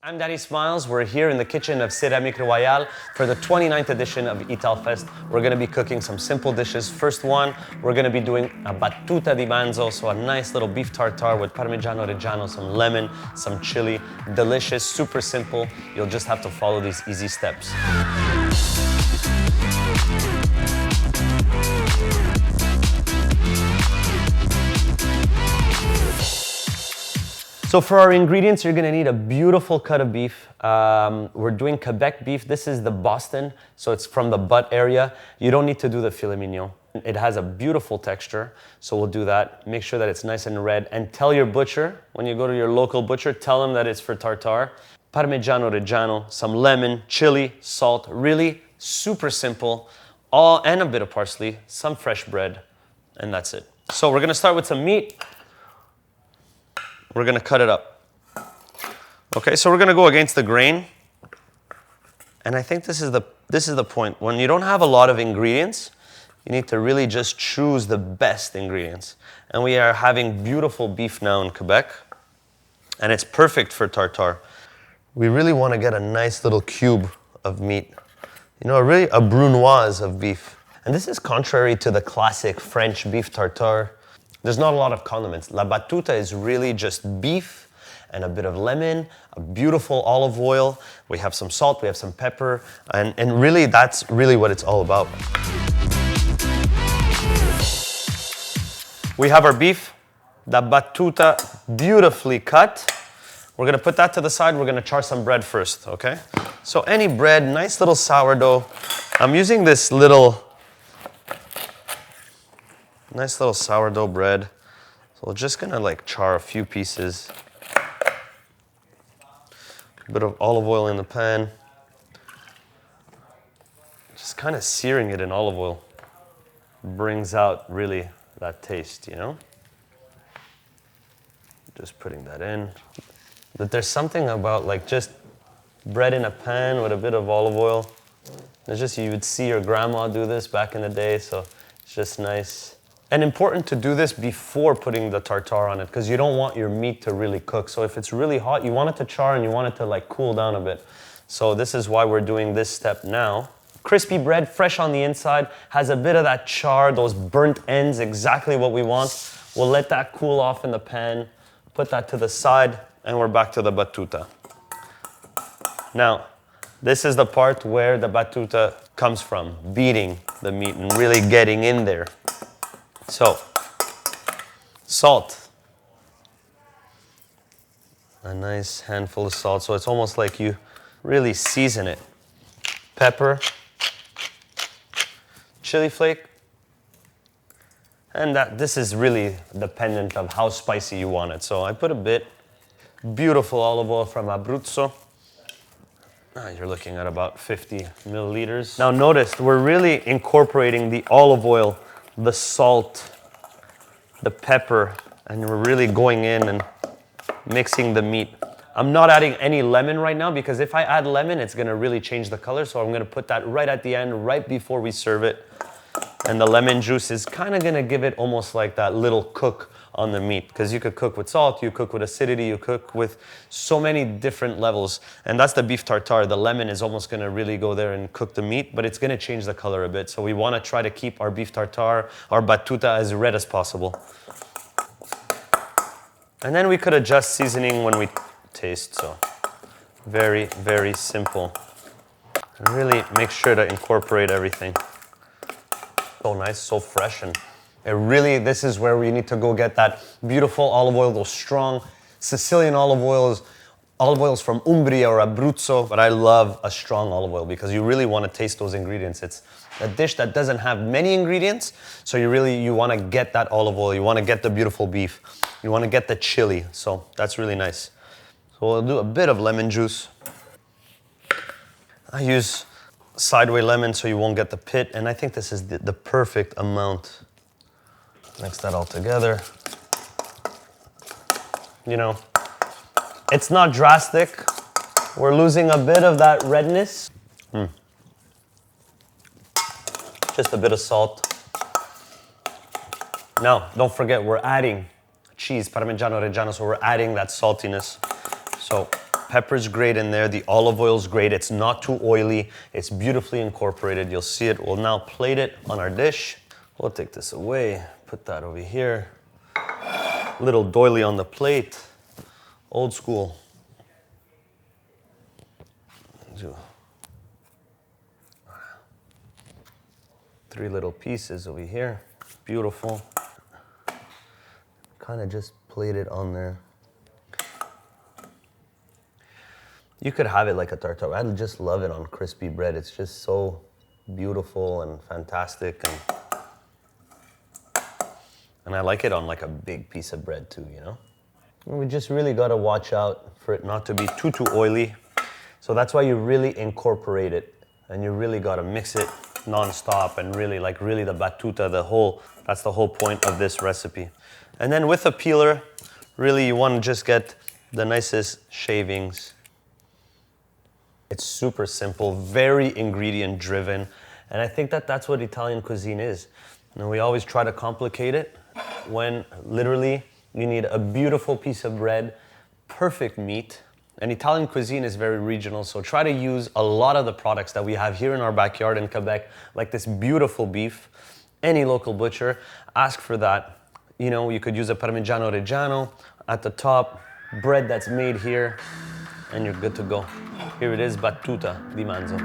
I'm Danny Smiles. We're here in the kitchen of Céramique Royale for the 29th edition of ItalfestMTL. We're going to be cooking some simple dishes. First one, we're going to be doing a battuta di manzo, so a nice little beef tartare with Parmigiano Reggiano, some lemon, some chili. Delicious, super simple. You'll just have to follow these easy steps. So for our ingredients, you're gonna need a beautiful cut of beef. We're doing Quebec beef. This is the Boston, so it's from the butt area. You don't need to do the filet mignon. It has a beautiful texture, so we'll do that. Make sure that it's nice and red, and tell your butcher, when you go to your local butcher, tell them that it's for tartare. Parmigiano Reggiano, some lemon, chili, salt, really super simple. And a bit of parsley, some fresh bread, and that's it. So we're gonna start with some meat. We're gonna cut it up. Okay, so we're gonna go against the grain. And I think this is the point. When you don't have a lot of ingredients, you need to really just choose the best ingredients. And we are having beautiful beef now in Quebec, and it's perfect for tartare. We really wanna get a nice little cube of meat. You know, really a brunoise of beef. And this is contrary to the classic French beef tartare. There's not a lot of condiments. La battuta is really just beef and a bit of lemon, a beautiful olive oil. We have some salt, we have some pepper, and really that's really what it's all about. We have our beef, the battuta beautifully cut. We're gonna put that to the side. We're gonna char some bread first, okay? So any bread, nice little sourdough. I'm using this nice little sourdough bread. So we're just gonna like char a few pieces. A bit of olive oil in the pan. Just kind of searing it in olive oil brings out really that taste, you know? Just putting that in. But there's something about like just bread in a pan with a bit of olive oil. It's just, you would see your grandma do this back in the day, so it's just nice. And important to do this before putting the tartare on it, because you don't want your meat to really cook. So if it's really hot, you want it to char and you want it to like cool down a bit. So this is why we're doing this step now. Crispy bread, fresh on the inside, has a bit of that char, those burnt ends, exactly what we want. We'll let that cool off in the pan, put that to the side, and we're back to the battuta. Now, this is the part where the battuta comes from, beating the meat and really getting in there. So, salt. A nice handful of salt, so it's almost like you really season it. Pepper, chili flake, and this is really dependent of how spicy you want it. So I put a bit. Beautiful olive oil from Abruzzo. You're looking at about 50 milliliters. Now notice, we're really incorporating the olive oil, the salt, the pepper, and we're really going in and mixing the meat. I'm not adding any lemon right now because if I add lemon, it's gonna really change the color. So I'm gonna put that right at the end, right before we serve it. And the lemon juice is kind of gonna give it almost like that little cook on the meat, because you could cook with salt, you cook with acidity, you cook with so many different levels. And that's the beef tartare. The lemon is almost gonna really go there and cook the meat, but it's gonna change the color a bit. So we wanna try to keep our beef tartare, our battuta, as red as possible. And then we could adjust seasoning when we taste, so very, very simple. And really make sure to incorporate everything. So nice, so fresh, and this is where we need to go get that beautiful olive oil, those strong Sicilian olive oils from Umbria or Abruzzo. But I love a strong olive oil because you really want to taste those ingredients. It's a dish that doesn't have many ingredients, so you want to get that olive oil, you want to get the beautiful beef, you want to get the chili, so that's really nice. So we'll do a bit of lemon juice. I use sideway lemon so you won't get the pit, and I think this is the perfect amount. Mix that all together. You know, it's not drastic. We're losing a bit of that redness. Just a bit of salt. Now, don't forget, we're adding cheese, Parmigiano Reggiano, so we're adding that saltiness. So Pepper's great in there. The olive oil's great. It's not too oily. It's beautifully incorporated. You'll see it. We'll now plate it on our dish. We'll take this away, put that over here. Little doily on the plate. Old school. 3 little pieces over here. Beautiful. Kind of just plate it on there. You could have it like a tartare. I just love it on crispy bread. It's just so beautiful and fantastic. And I like it on like a big piece of bread too, you know? And we just really gotta watch out for it not to be too oily. So that's why you really incorporate it. And you really gotta mix it non-stop and really the battuta, that's the whole point of this recipe. And then with a peeler, really you wanna just get the nicest shavings. It's super simple, very ingredient driven. And I think that that's what Italian cuisine is. And we always try to complicate it when literally you need a beautiful piece of bread, perfect meat. And Italian cuisine is very regional, so try to use a lot of the products that we have here in our backyard in Quebec, like this beautiful beef. Any local butcher, ask for that. You know, you could use a Parmigiano Reggiano at the top, bread that's made here, and you're good to go. Here it is, battuta di manzo.